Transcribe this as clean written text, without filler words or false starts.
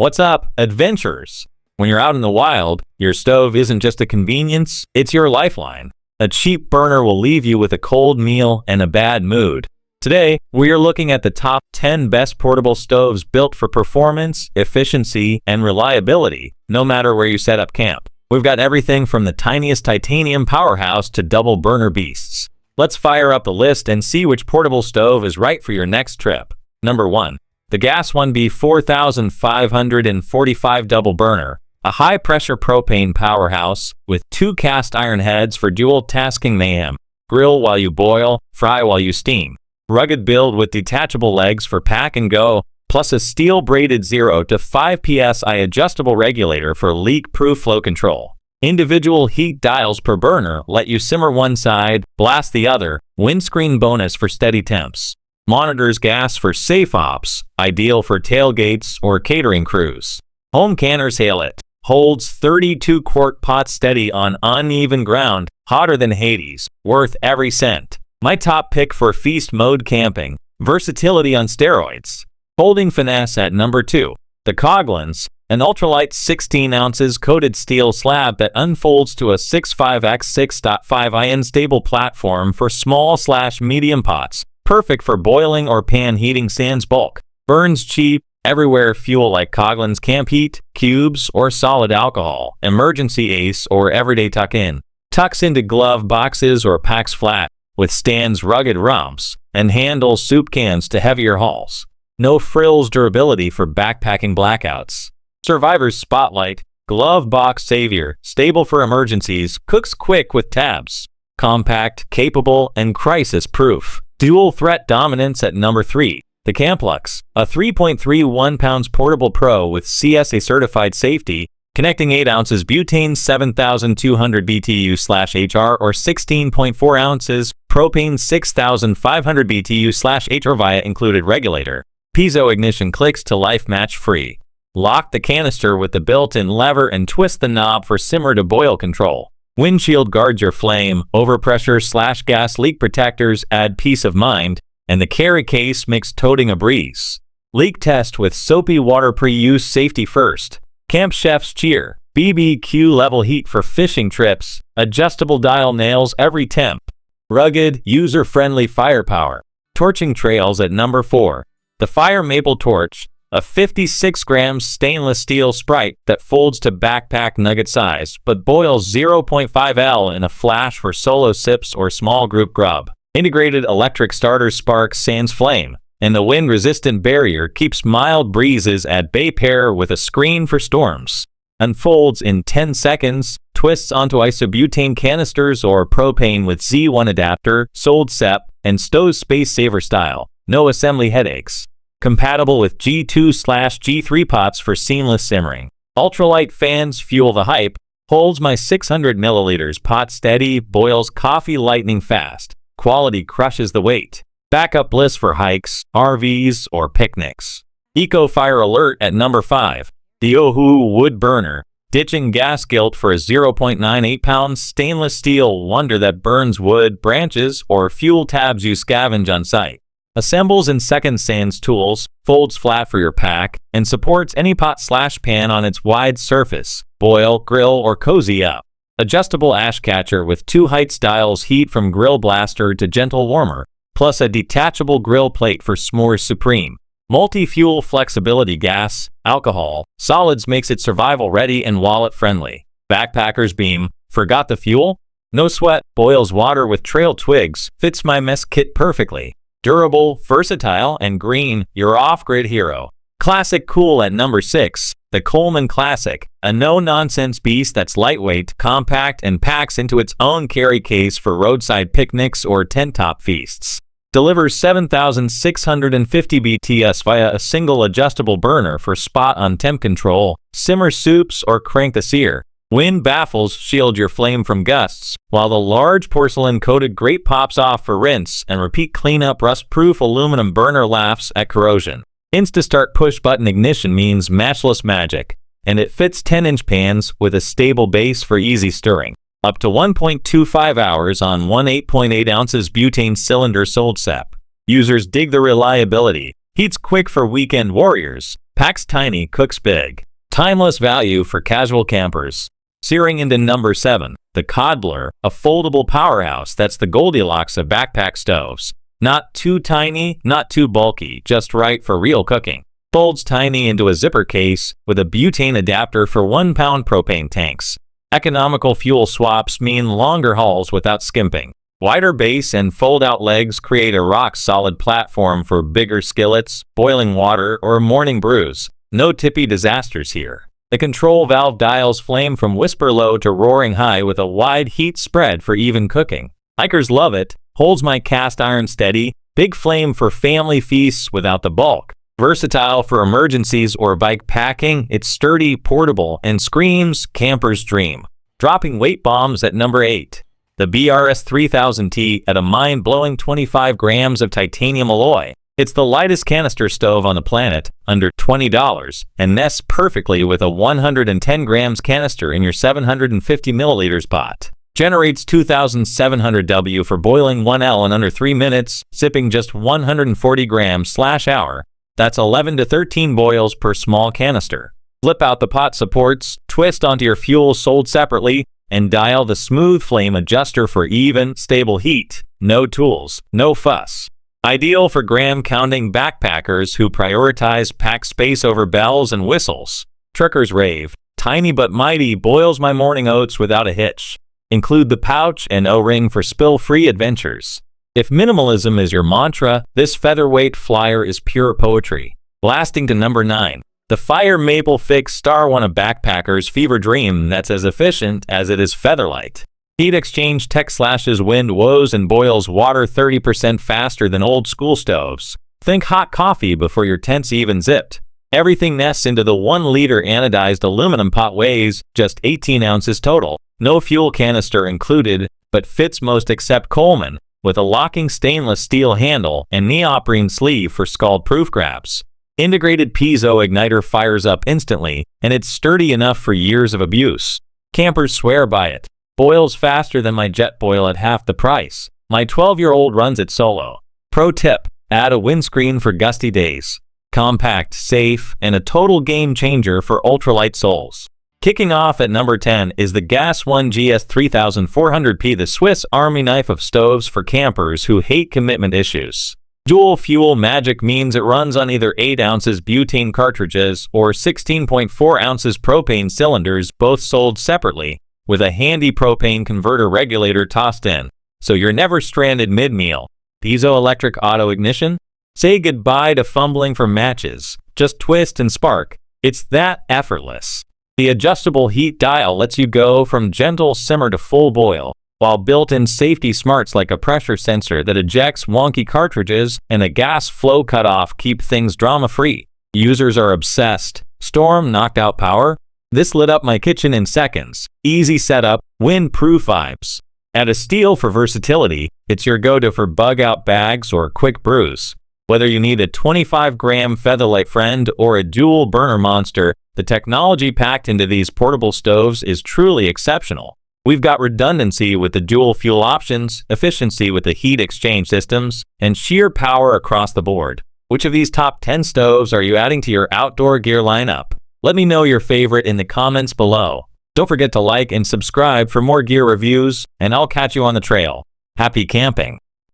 What's up, adventurers? When you're out in the wild, your stove isn't just a convenience, it's your lifeline. A cheap burner will leave you with a cold meal and a bad mood. Today, we are looking at the top 10 best portable stoves built for performance, efficiency, and reliability, no matter where you set up camp. We've got everything from the tiniest titanium powerhouse to double burner beasts. Let's fire up the list and see which portable stove is right for your next trip. Number 1. The Gas 1B 4545 double burner. A high-pressure propane powerhouse with 2 cast iron heads for dual tasking mayhem. Grill while you boil, fry while you steam. Rugged build with detachable legs for pack and go, plus a steel braided 0 to 5 psi adjustable regulator for leak-proof flow control. Individual heat dials per burner let you simmer one side, blast the other, windscreen bonus for steady temps. Monitors gas for safe ops, ideal for tailgates or catering crews. Home canners hail it. Holds 32-quart pot steady on uneven ground, hotter than Hades, worth every cent. My top pick for feast mode camping, versatility on steroids. Holding finesse at number 2. The Coghlan's, an ultralight 16 ounces coated steel slab that unfolds to a 6.5x6.5 in stable platform for small/medium pots, perfect for boiling or pan heating sans bulk. Burns cheap, everywhere fuel like Coghlan's camp heat, cubes, or solid alcohol, emergency ace or everyday tuck-in. Tucks into glove boxes or packs flat, withstands rugged rumps, and handles soup cans to heavier hauls. No frills durability for backpacking blackouts. Survivor's Spotlight, glove box savior, stable for emergencies, cooks quick with tabs. Compact, capable, and crisis-proof. Dual threat dominance at number 3. The Camplux, a 3.31 pounds portable pro with CSA certified safety, connecting 8 ounces butane 7,200 BTU/HR or 16.4 ounces propane 6,500 BTU/HR via included regulator. Piezo ignition clicks to life match free. Lock the canister with the built-in lever and twist the knob for simmer to boil control. Windshield guards your flame, overpressure/gas leak protectors add peace of mind, and the carry case makes toting a breeze. Leak test with soapy water pre-use safety first. Camp Chef's Cheer, BBQ level heat for fishing trips, adjustable dial nails every temp. Rugged, user-friendly firepower. Torching trails at number 4. The Fire Maple Torch, a 56 grams stainless steel Sprite that folds to backpack nugget size, but boils 0.5 L in a flash for solo sips or small group grub. Integrated electric starter spark sans flame, and the wind-resistant barrier keeps mild breezes at bay pair with a screen for storms. Unfolds in 10 seconds, twists onto isobutane canisters or propane with Z1 adapter, sold SEP, and stows space saver style. No assembly headaches. Compatible with G2/G3 pots for seamless simmering. Ultralight fans fuel the hype. Holds my 600 milliliters pot steady, boils coffee lightning fast. Quality crushes the weight. Backup bliss for hikes, RVs, or picnics. Eco Fire Alert at number 5. The Ohuhu wood burner. Ditching gas guilt for a 0.98 pounds stainless steel wonder that burns wood, branches, or fuel tabs you scavenge on site. Assembles in seconds sans tools, folds flat for your pack, and supports any pot/pan on its wide surface. Boil, grill, or cozy up. Adjustable ash catcher with 2 height styles heat from grill blaster to gentle warmer, plus a detachable grill plate for s'mores supreme. Multi-fuel flexibility gas, alcohol, solids makes it survival ready and wallet friendly. Backpacker's beam, forgot the fuel? No sweat, boils water with trail twigs, fits my mess kit perfectly. Durable, versatile, and green, your off-grid hero. Classic cool at number 6. The Coleman Classic, a no-nonsense beast that's lightweight, compact, and packs into its own carry case for roadside picnics or tent-top feasts. Delivers 7,650 BTS via a single adjustable burner for spot-on temp control, simmer soups, or crank the sear. Wind baffles shield your flame from gusts, while the large porcelain-coated grate pops off for rinse and repeat cleanup. Rust-proof aluminum burner laughs at corrosion. Insta-start push-button ignition means matchless magic, and it fits 10-inch pans with a stable base for easy stirring. Up to 1.25 hours on 8.8 ounces butane cylinder sold SEP. Users dig the reliability. Heats quick for weekend warriors. Packs tiny, cooks big. Timeless value for casual campers. Searing into number 7, the Caudblor, a foldable powerhouse that's the Goldilocks of backpack stoves. Not too tiny, not too bulky, just right for real cooking. Folds tiny into a zipper case with a butane adapter for 1-pound propane tanks. Economical fuel swaps mean longer hauls without skimping. Wider base and fold-out legs create a rock-solid platform for bigger skillets, boiling water, or morning brews. No tippy disasters here. The control valve dials flame from whisper low to roaring high with a wide heat spread for even cooking. Hikers love it. Holds my cast iron steady. Big flame for family feasts without the bulk. Versatile for emergencies or bike packing, it's sturdy, portable, and screams camper's dream. Dropping weight bombs at number 8. The BRS 3000T at a mind-blowing 25 grams of titanium alloy. It's the lightest canister stove on the planet, under $20, and nests perfectly with a 110 grams canister in your 750 milliliters pot. Generates 2,700 W for boiling 1L in under 3 minutes, sipping just 140 grams/hour. That's 11 to 13 boils per small canister. Flip out the pot supports, twist onto your fuel sold separately, and dial the smooth flame adjuster for even, stable heat. No tools, no fuss. Ideal for gram-counting backpackers who prioritize pack space over bells and whistles. Truckers rave. Tiny but mighty, boils my morning oats without a hitch. Include the pouch and O-ring for spill-free adventures. If minimalism is your mantra, this featherweight flyer is pure poetry. Blasting to number 9. The Fire Maple Fix Star, one of backpackers' fever dream that's as efficient as it is featherlight. Heat exchange tech slashes wind woes and boils water 30% faster than old school stoves. Think hot coffee before your tent's even zipped. Everything nests into the 1-liter anodized aluminum pot, weighs just 18 ounces total. No fuel canister included, but fits most except Coleman, with a locking stainless steel handle and neoprene sleeve for scald-proof grabs. Integrated piezo igniter fires up instantly, and it's sturdy enough for years of abuse. Campers swear by it. Boils faster than my jet boil at half the price. My 12-year-old runs it solo. Pro tip: add a windscreen for gusty days. Compact, safe, and a total game changer for ultralight souls. Kicking off at number 10 is the Gas 1 GS 3400P, the Swiss Army knife of stoves for campers who hate commitment issues. Dual fuel magic means it runs on either 8 ounces butane cartridges or 16.4 ounces propane cylinders, both sold separately, with a handy propane converter regulator tossed in, so you're never stranded mid-meal. Piezoelectric auto ignition? Say goodbye to fumbling for matches. Just twist and spark. It's that effortless. The adjustable heat dial lets you go from gentle simmer to full boil, while built-in safety smarts like a pressure sensor that ejects wonky cartridges and a gas flow cutoff keep things drama-free. Users are obsessed. Storm knocked out power? This lit up my kitchen in seconds. Easy setup, wind-proof vibes. At a steal for versatility, it's your go-to for bug-out bags or quick brews. Whether you need a 25-gram featherlight friend or a dual-burner monster, the technology packed into these portable stoves is truly exceptional. We've got redundancy with the dual fuel options, efficiency with the heat exchange systems, and sheer power across the board. Which of these top 10 stoves are you adding to your outdoor gear lineup? Let me know your favorite in the comments below. Don't forget to like and subscribe for more gear reviews, and I'll catch you on the trail. Happy camping!